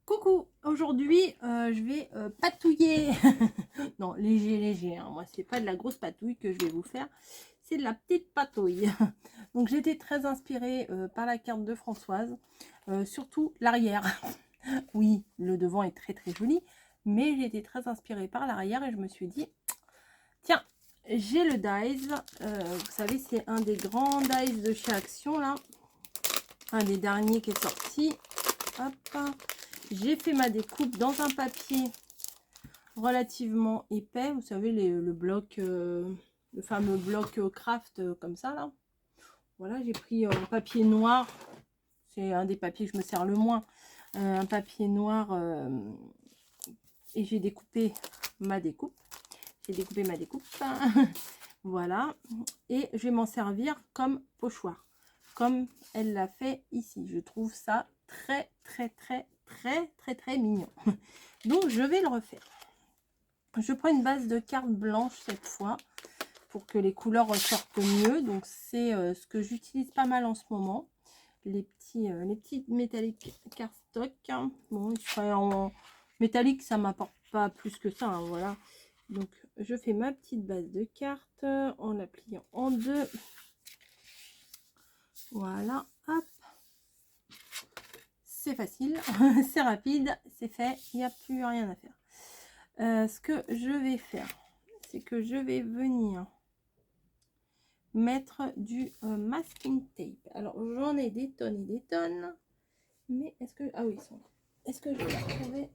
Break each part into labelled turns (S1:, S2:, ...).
S1: Coucou, aujourd'hui je vais patouiller. Non, léger, hein. Moi c'est pas de la grosse patouille que je vais vous faire, c'est de la petite patouille. Donc j'étais très inspirée par la carte de Françoise, surtout l'arrière. Oui, le devant est très joli, mais j'ai été très inspirée par l'arrière et je me suis dit, tiens, j'ai le dies, vous savez c'est un des grands dies de chez Action là, un des derniers qui est sorti. Hop. J'ai fait ma découpe dans un papier relativement épais. Vous savez, le bloc, le fameux bloc craft comme ça, là. Voilà, j'ai pris un papier noir. C'est un des papiers que je me sers le moins. Un papier noir. Et j'ai découpé ma découpe. J'ai découpé ma découpe. Voilà. Et je vais m'en servir comme pochoir. Comme elle l'a fait ici. Je trouve ça très mignon. Donc je vais le refaire. Je prends une base de carte blanche cette fois pour que les couleurs ressortent mieux. Donc c'est ce que j'utilise pas mal en ce moment, les petits métalliques cardstock. Bon, ils seraient en métallique, ça m'apporte pas plus que ça, hein, voilà. Donc je fais ma petite base de cartes en la pliant en deux. Voilà, hop. C'est facile, c'est rapide, c'est fait, il n'y a plus rien à faire. Ce que je vais faire, c'est que je vais venir mettre du masking tape. Alors j'en ai des tonnes et des tonnes, mais est-ce que, ah oui, ils sont là. Est-ce que je vais la trouver?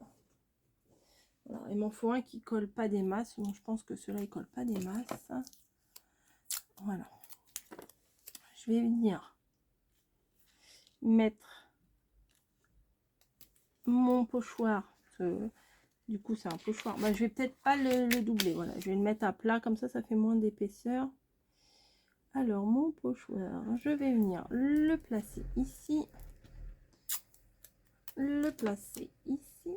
S1: Voilà, il m'en faut un qui colle pas des masses. Bon, je pense que cela il colle pas des masses. Voilà, je vais venir mettre mon pochoir. Du coup c'est un pochoir, bah, je vais peut-être pas le doubler. Voilà, je vais le mettre à plat comme ça fait moins d'épaisseur. Alors mon pochoir, je vais venir le placer ici, le placer ici,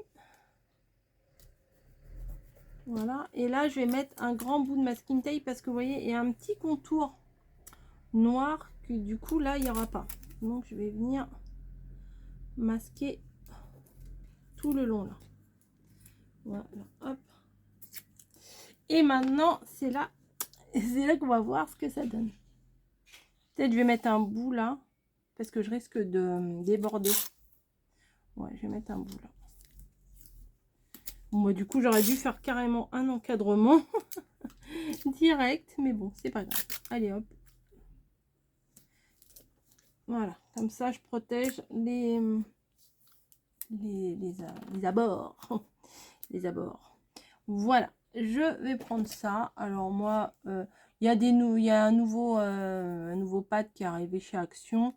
S1: voilà. Et là je vais mettre un grand bout de masking tape parce que vous voyez il y a un petit contour noir que du coup là il n'y aura pas. Donc je vais venir masquer tout le long là. Voilà, hop. Et maintenant c'est là qu'on va voir ce que ça donne. Peut-être je vais mettre un bout là parce que je risque de déborder. Ouais, je vais mettre un bout là. Bon, bah, du coup j'aurais dû faire carrément un encadrement direct, mais bon c'est pas grave. Allez hop, voilà, comme ça je protège les abords. Les abords. Voilà, je vais prendre ça. Alors moi il y a un nouveau pad qui est arrivé chez Action.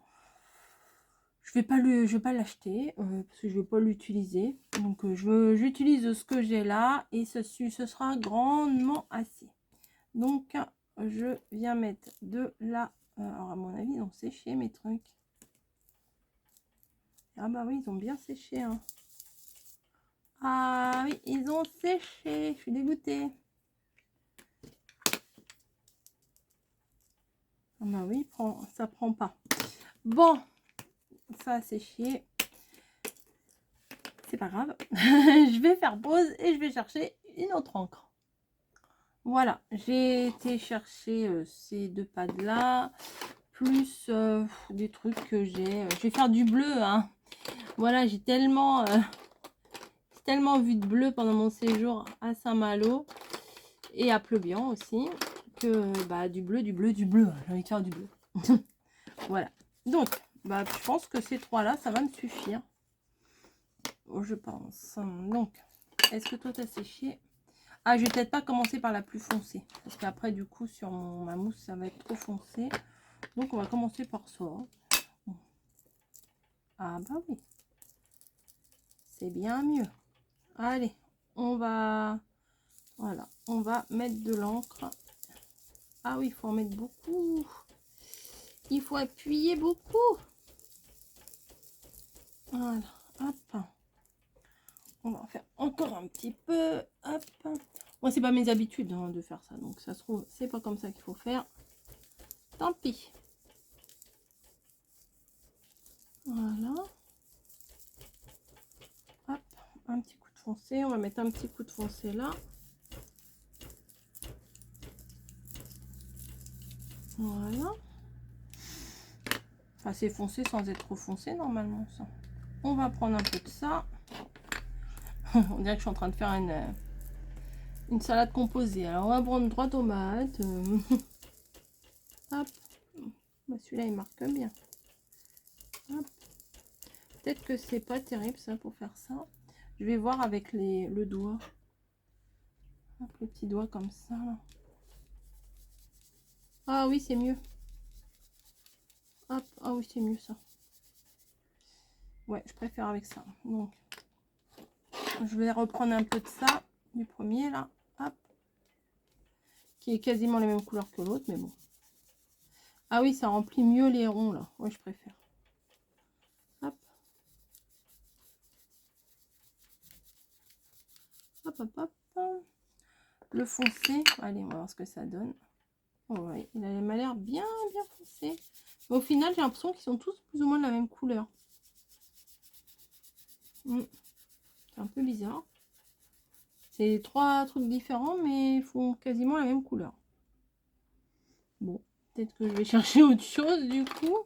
S1: Je vais pas l'acheter parce que je vais pas l'utiliser. Donc j'utilise ce que j'ai là et ce sera grandement assez. Donc je viens mettre de la alors à mon avis ils ont séché mes trucs. Ah bah oui, ils ont bien séché, hein. Ah oui, ils ont séché, je suis dégoûtée. Ah bah oui, ça prend pas. Bon, ça a séché. C'est pas grave. Je vais faire pause et je vais chercher une autre encre. Voilà, j'ai été chercher ces deux pads là, plus des trucs que j'ai. Je vais faire du bleu, hein. Voilà, j'ai tellement vu de bleu pendant mon séjour à Saint-Malo et à Pleubian aussi, que bah, du bleu, j'ai envie de faire du bleu. Voilà, donc bah, je pense que ces trois là ça va me suffire, je pense. Donc est-ce que toi t'as séché? Ah, je vais peut-être pas commencer par la plus foncée parce qu'après du coup sur ma mousse ça va être trop foncé, donc on va commencer par ça. Ah bah oui, c'est bien mieux. Allez, voilà, on va mettre de l'encre. Ah oui, il faut en mettre beaucoup. Il faut appuyer beaucoup. Voilà, hop. On va en faire encore un petit peu. Hop. Moi, c'est pas mes habitudes hein, de faire ça. Donc, ça se trouve, c'est pas comme ça qu'il faut faire. Tant pis. Voilà. Hop. un petit coup de foncé. On va mettre un petit coup de foncé là. Voilà. Enfin, c'est foncé sans être trop foncé normalement ça. On va prendre un peu de ça. On dirait que je suis en train de faire une salade composée. Alors on va prendre 3 tomates. Hop. Bah, celui-là il marque bien. Peut-être que c'est pas terrible ça pour faire ça. Je vais voir avec le doigt. Hop, le petit doigt comme ça. Là. Ah oui, c'est mieux. Hop, ah oui, c'est mieux ça. Ouais, je préfère avec ça. Donc, je vais reprendre un peu de ça, du premier là. Hop. Qui est quasiment les mêmes couleurs que l'autre, mais bon. Ah oui, ça remplit mieux les ronds là. Ouais, je préfère. Hop. Hop, hop, hop. Le foncé. Allez, on va voir ce que ça donne. Oh, ouais, il m'a l'air bien foncé. Mais au final, j'ai l'impression qu'ils sont tous plus ou moins de la même couleur. C'est un peu bizarre. C'est 3 trucs différents, mais ils font quasiment la même couleur. Bon, peut-être que je vais chercher autre chose du coup.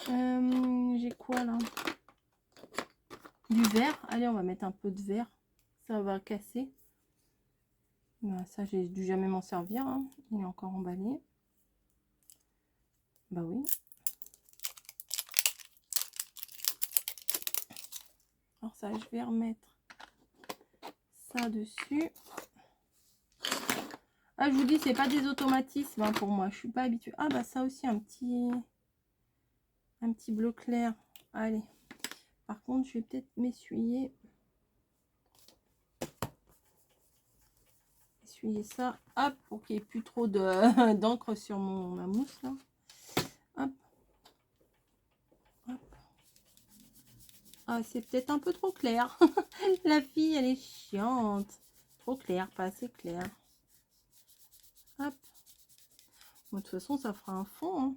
S1: J'ai quoi là? Du vert. Allez, on va mettre un peu de vert. Ça va casser. Ben, ça, j'ai dû jamais m'en servir. Hein. Il est encore emballé. Bah oui. Alors ça, je vais remettre ça dessus. Ah, je vous dis, c'est pas des automatismes hein, pour moi. Je suis pas habituée. Ah bah ça aussi, un petit bleu clair. Allez. Par contre, je vais peut-être m'essuyer. Essuyer ça. Hop, pour qu'il n'y ait plus trop d'encre sur ma mousse là. Hop. Hop. Ah, c'est peut-être un peu trop clair. La fille, elle est chiante. Trop clair, pas assez clair. Hop. Bon, de toute façon, ça fera un fond. Hein.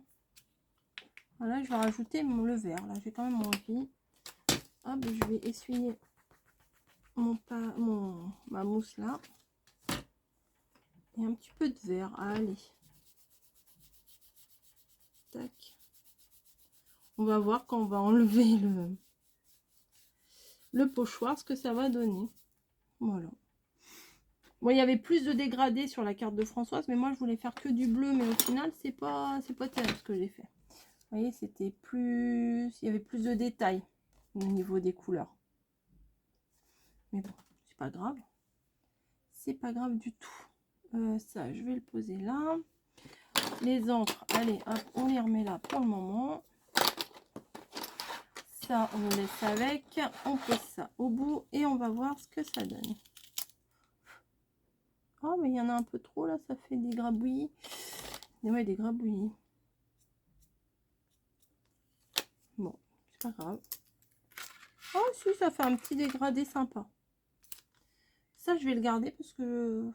S1: Voilà, je vais rajouter le vert. Là, j'ai quand même envie. Hop, je vais essuyer ma mousse là. Et un petit peu de vert. Allez. Tac. On va voir quand on va enlever le pochoir, ce que ça va donner. Voilà. Bon, il y avait plus de dégradés sur la carte de Françoise, mais moi, je voulais faire que du bleu. Mais au final, c'est pas terrible ce que j'ai fait. Vous voyez, c'était plus... Il y avait plus de détails au niveau des couleurs. Mais bon, c'est pas grave. C'est pas grave du tout. Ça, je vais le poser là. Les encres, allez, hop, on les remet là pour le moment. Ça, on le laisse avec. On pose ça au bout et on va voir ce que ça donne. Oh, mais il y en a un peu trop là, ça fait des grabouillis. Ouais, des grabouillis. Bon, c'est pas grave. Oh, si, ça fait un petit dégradé sympa. Ça, je vais le garder parce que...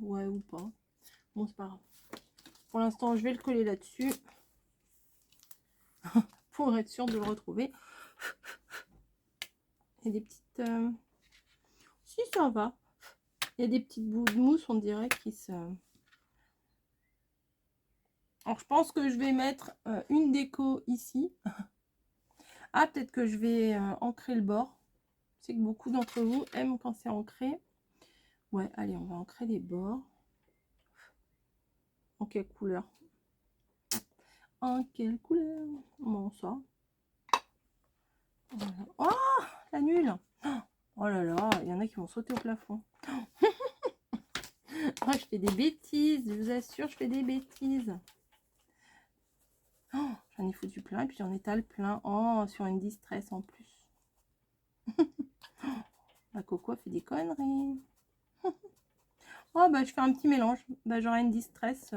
S1: Ouais, ou pas. Bon, c'est pas grave. Pour l'instant, je vais le coller là-dessus. Pour être sûr de le retrouver. Il y a des petites... Si, ça va. Il y a des petites bouts de mousse, on dirait, qui se... Alors, je pense que je vais mettre une déco ici. Ah, peut-être que je vais ancrer le bord. Je sais que beaucoup d'entre vous aiment quand c'est ancré. Ouais, allez, on va ancrer les bords. En quelle couleur? En quelle couleur? Bon, ça. Voilà. Oh, la nulle! Oh là là, il y en a qui vont sauter au plafond. Oh, je fais des bêtises, je vous assure, je fais des bêtises. Oh, j'en ai foutu plein et puis j'en étale plein. Oh, sur une distress en plus. La Coco fait des conneries. Oh, bah, je fais un petit mélange. Bah, j'aurai une distress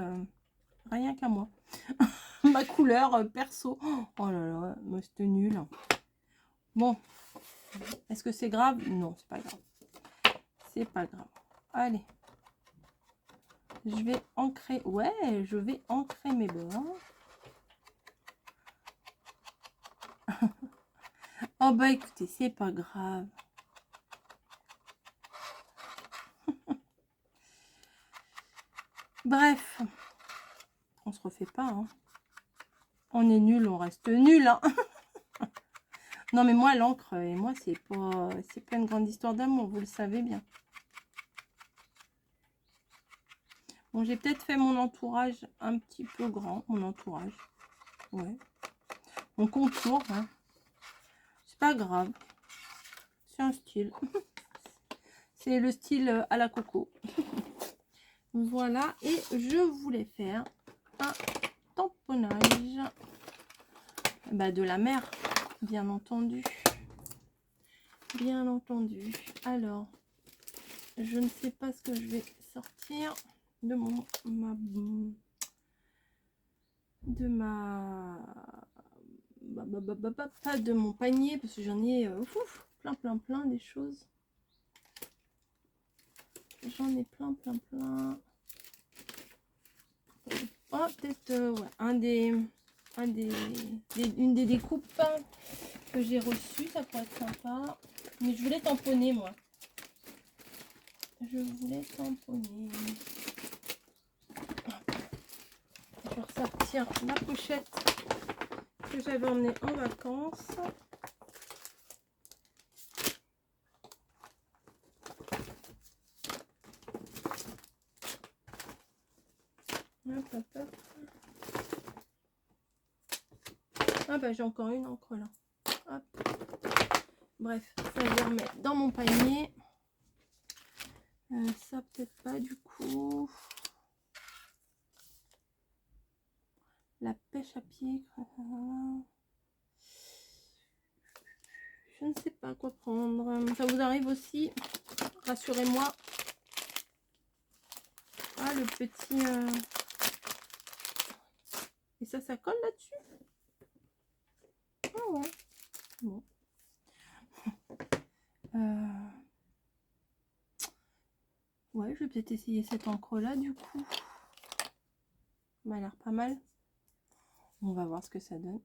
S1: rien qu'à moi. Ma couleur perso. Oh là là, c'était nul. Bon, est-ce que c'est grave? Non, c'est pas grave. C'est pas grave. Allez. Je vais ancrer. Ouais, je vais ancrer mes bords. Oh bah écoutez, c'est pas grave. Bref, on se refait pas, hein. On est nul, on reste nul, hein. Non mais moi l'encre et moi c'est pas une grande histoire d'amour, vous le savez bien. Bon, j'ai peut-être fait mon entourage un petit peu grand, mon entourage. Ouais. Mon contour, hein. C'est pas grave. C'est un style. C'est le style à la coco. Voilà, et je voulais faire un tamponnage de la mer, bien entendu. Bien entendu. Alors, je ne sais pas ce que je vais sortir de pas de mon panier, parce que j'en ai plein des choses. J'en ai plein. Oh, peut-être ouais, une des découpes que j'ai reçues, ça pourrait être sympa. Mais je voulais tamponner, moi. Je voulais tamponner. Je vais ressortir la pochette que j'avais emmenée en vacances. Hop. Ah bah j'ai encore une encre là. Hop. Bref, ça je vais remettre dans mon panier. Ça peut-être pas du coup. La pêche à pied. Je ne sais pas quoi prendre. Ça vous arrive aussi? Rassurez-moi. Ah, le petit... Et ça colle là-dessus? Ah ouais. Bon. Ouais, je vais peut-être essayer cette encre-là, du coup. Ça m'a l'air pas mal. On va voir ce que ça donne.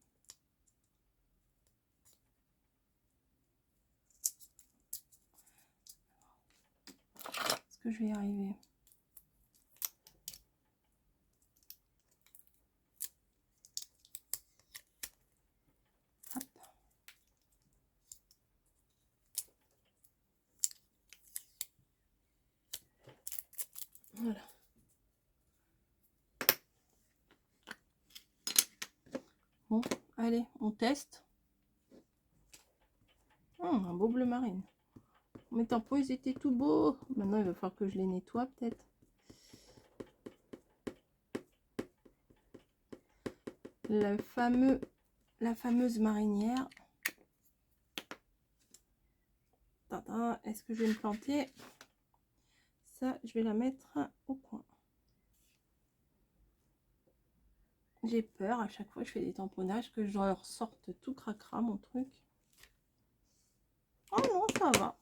S1: Est-ce que je vais y arriver? Hop. Voilà. Bon, allez, on teste. Un beau bleu marine. Mes tampons, ils étaient tout beaux. Maintenant, il va falloir que je les nettoie, peut-être. La fameuse marinière. Est-ce que je vais me planter? Ça, je vais la mettre au coin. J'ai peur à chaque fois que je fais des tamponnages que je ressorte tout cracra mon truc. Oh non, ça va.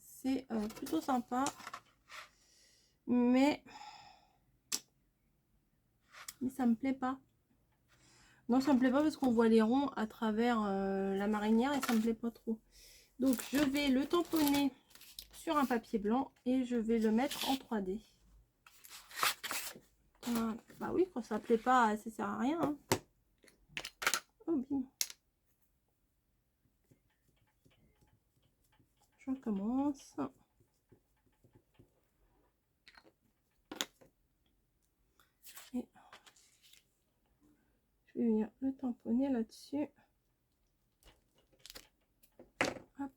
S1: C'est plutôt sympa. Mais ça me plaît pas. Non, ça me plaît pas parce qu'on voit les ronds à travers la marinière et ça me plaît pas trop. Donc je vais le tamponner sur un papier blanc et je vais le mettre en 3D. Voilà. Bah oui, quand ça plaît pas, ça sert à rien. Hein. Oh, bim. Je recommence. Et je vais venir le tamponner là-dessus. Hop.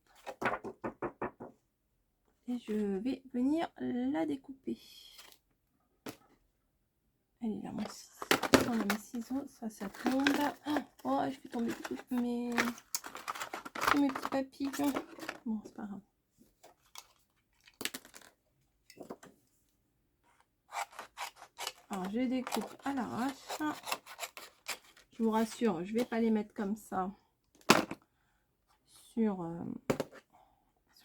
S1: Et je vais venir la découper. Elle est là, mon ciseau. On a mes ciseaux, ça tombe. Oh, je fais tomber tous mes petits papillons. Bon, c'est pas grave. Alors, je découpe à l'arrache. Je vous rassure, je vais pas les mettre comme ça sur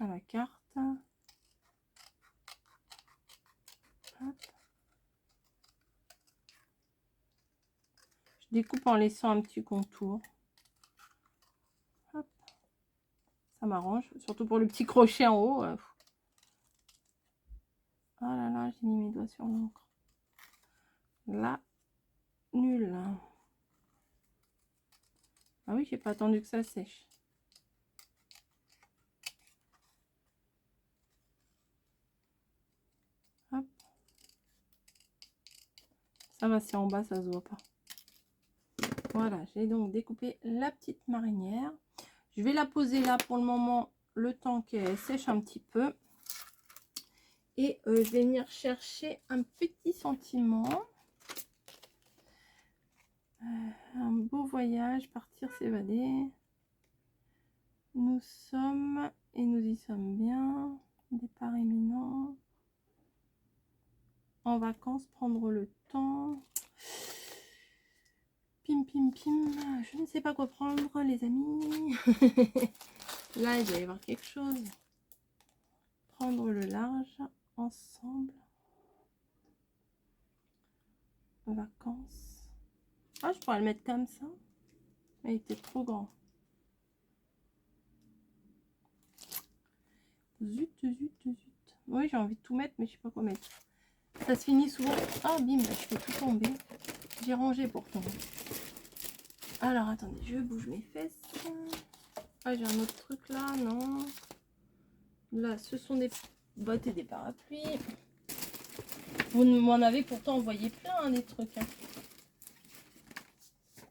S1: la carte. Hop. Je découpe en laissant un petit contour. Hop. Ça m'arrange, surtout pour le petit crochet en haut. Oh là là, j'ai mis mes doigts sur l'encre. Là, nul. Ah oui, j'ai pas attendu que ça sèche. Hop. Ça va, c'est en bas, ça se voit pas. Voilà, j'ai donc découpé la petite marinière. Je vais la poser là pour le moment, le temps qu'elle sèche un petit peu. Et je vais venir chercher un petit sentiment. Un beau voyage, partir s'évader. Nous sommes, et nous y sommes bien. Départ imminent. En vacances, prendre le temps. Pim, pim, pim. Je ne sais pas quoi prendre, les amis. Là, il doit y avoir quelque chose. Prendre le large ensemble. Vacances. Ah, je pourrais le mettre comme ça. Il était trop grand. Zut, zut, zut. Oui, j'ai envie de tout mettre, mais je sais pas quoi mettre. Ça se finit souvent. Ah, bim, je fais tout tomber. J'ai rangé pourtant. Alors, attendez, je bouge mes fesses. Ah, j'ai un autre truc là, non. Là, ce sont des bottes et des parapluies. Vous m'en avez pourtant envoyé plein, hein, des trucs. Hein.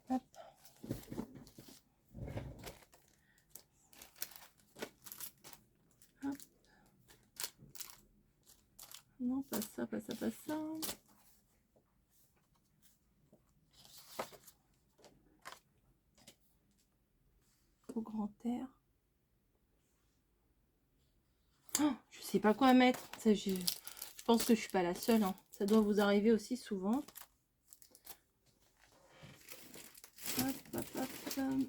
S1: Hop. Hop. Non, pas ça, pas ça, pas ça. Au grand air. Oh, je sais pas quoi mettre. Ça, je pense que je suis pas la seule. Hein. Ça doit vous arriver aussi souvent.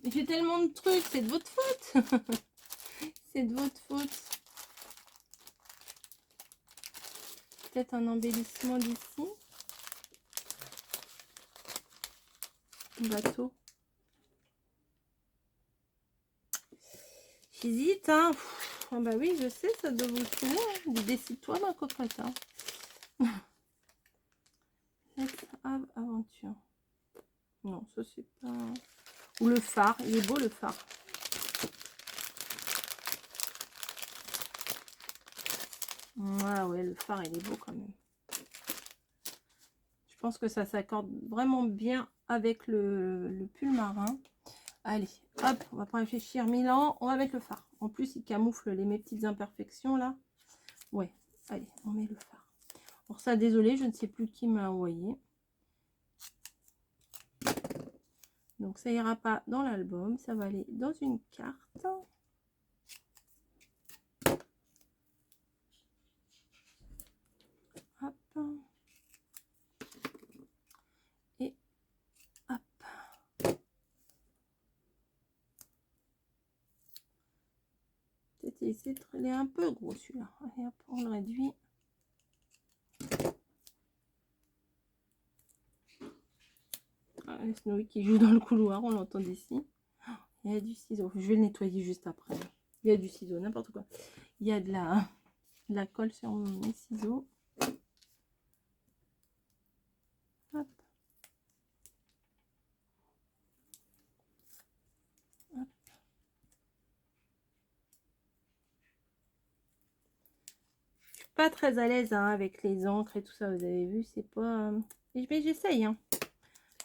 S1: J'ai tellement de trucs, c'est de votre faute. C'est de votre faute. Peut-être un embellissement d'ici. Bateau. J'hésite, hein. Ah bah oui, je sais, ça doit vous saouler. Hein. Décide-toi, ma cocotte. Hein. Let's have aventure. Non, ça c'est pas... Ou le phare. Il est beau, le phare. Ah ouais, le phare, il est beau quand même. Je pense que ça s'accorde vraiment bien avec le pull marin. Allez, hop, on va pas réfléchir 1000 ans. On va mettre le phare. En plus, il camoufle mes petites imperfections là. Ouais, allez, on met le phare. Pour ça, désolé, je ne sais plus qui m'a envoyé. Donc, ça ira pas dans l'album. Ça va aller dans une carte. Hop. Et hop. Peut-être essayer de... Il est un peu gros celui-là. Allez, hop, on le réduit. Ah, Snowy qui joue dans le couloir, on l'entend d'ici. Il y a du ciseau. Je vais le nettoyer juste après. Il y a du ciseau, n'importe quoi. Il y a de la colle sur mes ciseaux. Hop. Hop. Je suis pas très à l'aise hein, avec les encres et tout ça, vous avez vu, c'est pas... Mais j'essaye, hein.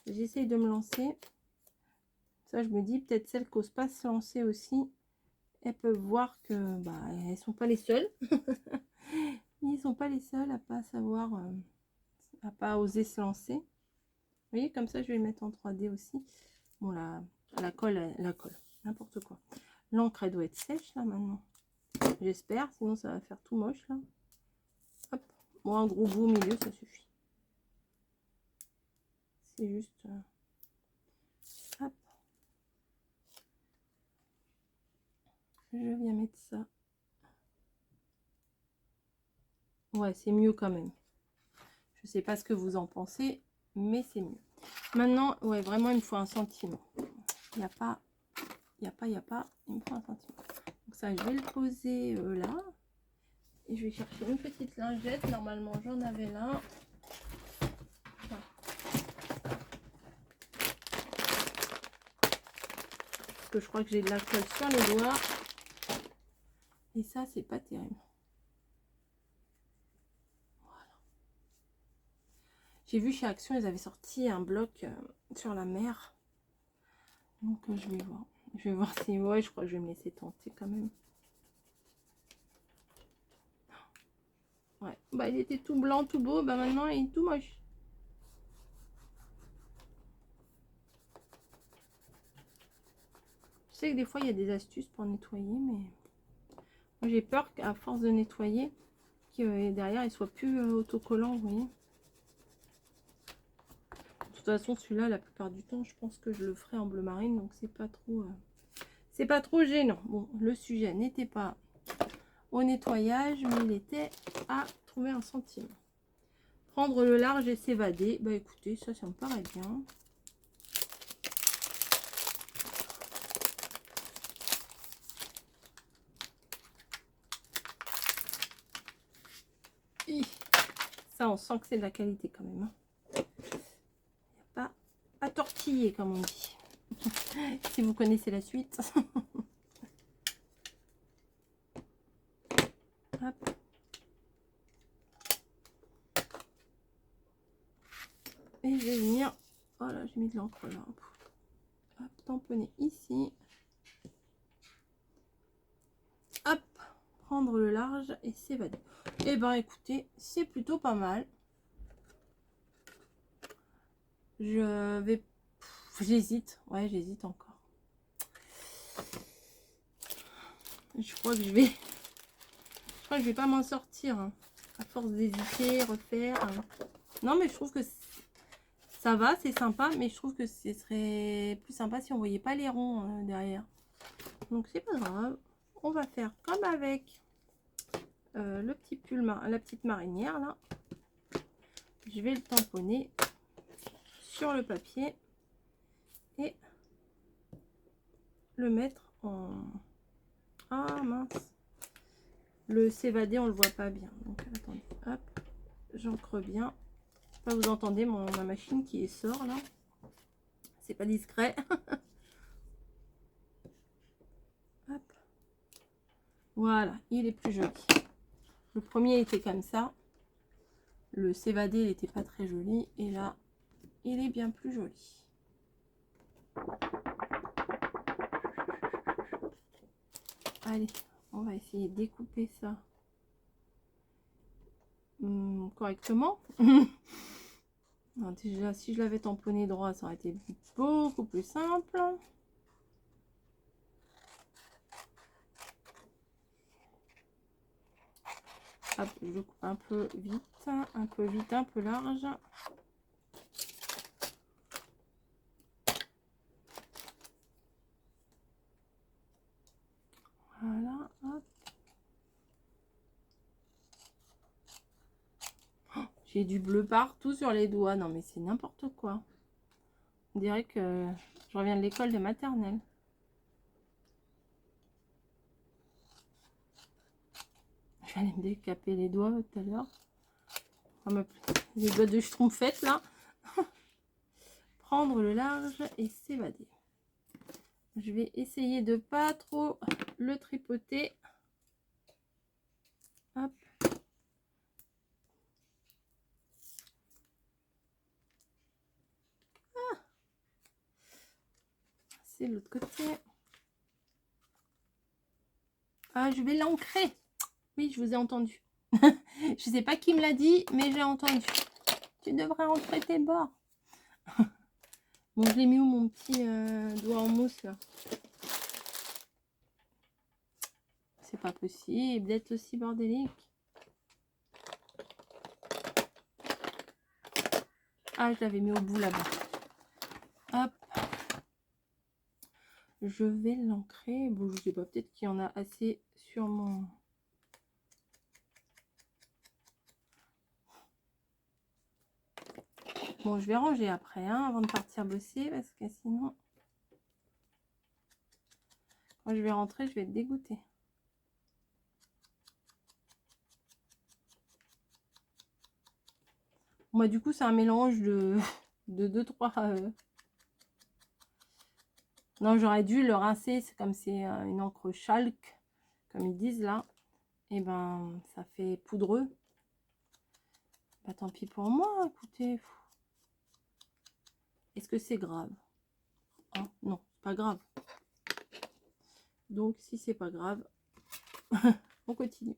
S1: J'essaye de me lancer. Ça, je me dis, peut-être celles qui n'osent pas se lancer aussi, elles peuvent voir que bah, elles sont pas les seules. Ils sont pas les seuls à pas savoir, à pas oser se lancer. Vous voyez, comme ça, je vais le mettre en 3D aussi. Bon, la colle, n'importe quoi. L'encre, elle doit être sèche là maintenant. J'espère, sinon ça va faire tout moche là. Hop. Bon, un gros bout au milieu, ça suffit. C'est juste... hop. Je viens mettre ça. Ouais, c'est mieux quand même. Je sais pas ce que vous en pensez, mais c'est mieux. Maintenant, ouais, vraiment, il me faut un sentiment. Il n'y a pas, il me faut un sentiment. Donc ça, je vais le poser là. Et je vais chercher une petite lingette. Normalement, j'en avais là. Voilà. Parce que je crois que j'ai de la colle sur les doigts. Et ça, c'est pas terrible. Voilà. J'ai vu chez Action, ils avaient sorti un bloc sur la mer. Donc, je vais voir. Je vais voir si... Ouais, je crois que je vais me laisser tenter quand même. Ouais, bah il était tout blanc, tout beau, bah maintenant il est tout moche. Je sais que des fois il y a des astuces pour nettoyer, mais moi j'ai peur qu'à force de nettoyer, que derrière il soit plus autocollant, vous voyez. De toute façon celui-là, la plupart du temps, je pense que je le ferai en bleu marine, donc c'est pas trop gênant. Bon, le sujet n'était pas au nettoyage, mais il était à trouver un centime. Prendre le large et s'évader, bah écoutez, ça me paraît bien. Ça, on sent que c'est de la qualité quand même. Il n'y a pas à tortiller, comme on dit. Si vous connaissez la suite. Hop. Et je vais venir... Voilà, j'ai mis de l'encre là. Hop, tamponner ici. Hop, prendre le large et s'évader. Et ben écoutez, c'est plutôt pas mal. Je vais... J'hésite. Ouais, j'hésite encore. Je crois que je vais... Je crois que je vais pas m'en sortir. Hein. À force d'hésiter, refaire. Hein. Non, mais je trouve que ça va, c'est sympa. Mais je trouve que ce serait plus sympa si on voyait pas les ronds derrière. Donc c'est pas grave. On va faire comme avec le petit pull, la petite marinière là. Je vais le tamponner sur le papier et le mettre en... Ah mince. Le s'évader, on le voit pas bien. Donc attendez, hop, j'ancre bien. Là, vous entendez ma machine qui sort là. C'est pas discret. Hop. Voilà, il est plus joli. Le premier était comme ça. Le s'évader, il n'était pas très joli. Et là, il est bien plus joli. Allez, on va essayer de découper ça correctement. Alors déjà, si je l'avais tamponné droit, ça aurait été beaucoup plus simple. Hop, je coupe un peu vite, un peu vite, un peu large. Voilà, hop. Oh, j'ai du bleu partout sur les doigts. Non, mais c'est n'importe quoi. On dirait que je reviens de l'école de maternelle. Je vais aller me décaper les doigts tout à l'heure. Les doigts de schtroumpfette là. Prendre le large et s'évader. Je vais essayer de pas trop le tripoter. Hop. Ah. C'est l'autre côté. Ah, je vais l'ancrer. Oui, je vous ai entendu. Je sais pas qui me l'a dit, mais j'ai entendu. Tu devrais ancrer tes bords. Bon, je l'ai mis où mon petit doigt en mousse là? C'est pas possible d'être aussi bordélique. Ah, je l'avais mis au bout là-bas. Hop. Je vais l'ancrer. Bon, je sais pas, peut-être qu'il y en a assez sur mon... Bon, je vais ranger après, hein, avant de partir bosser, parce que sinon... Quand je vais rentrer, je vais être dégoûtée. Moi, du coup, c'est un mélange de 2-3... Non, j'aurais dû le rincer. C'est comme c'est une encre chalk, comme ils disent là. Et ben, ça fait poudreux. Bah, tant pis pour moi, écoutez. Est-ce que c'est grave? Hein? Non, pas grave. Donc, si c'est pas grave, on continue.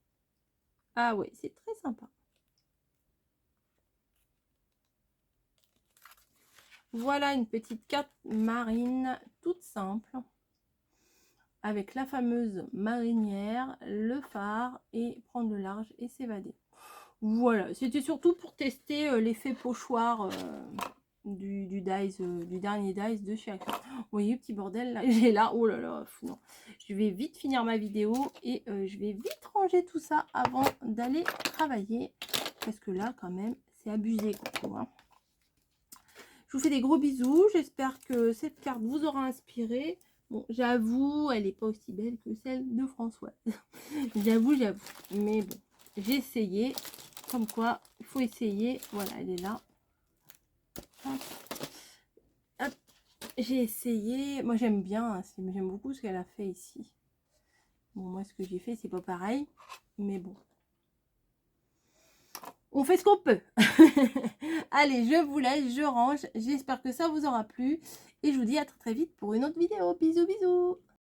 S1: Ah ouais, c'est très sympa. Voilà une petite carte marine toute simple. Avec la fameuse marinière, le phare et prendre le large et s'évader. Voilà, c'était surtout pour tester l'effet pochoir du dernier Dice de chez Action. Vous voyez, petit bordel, là, j'ai là, oh là là, fou, non. Je vais vite finir ma vidéo et je vais vite ranger tout ça avant d'aller travailler. Parce que là, quand même, c'est abusé, quoi. Je vous fais des gros bisous. J'espère que cette carte vous aura inspiré. Bon, j'avoue, elle n'est pas aussi belle que celle de Françoise. j'avoue. Mais bon, j'ai essayé. Comme quoi, il faut essayer. Voilà, elle est là. Hop. Hop. J'ai essayé. Moi, j'aime bien. Hein, j'aime beaucoup ce qu'elle a fait ici. Bon, moi, ce que j'ai fait, c'est pas pareil. Mais bon. On fait ce qu'on peut. Allez, je vous laisse, je range. J'espère que ça vous aura plu. Et je vous dis à très vite pour une autre vidéo. Bisous, bisous.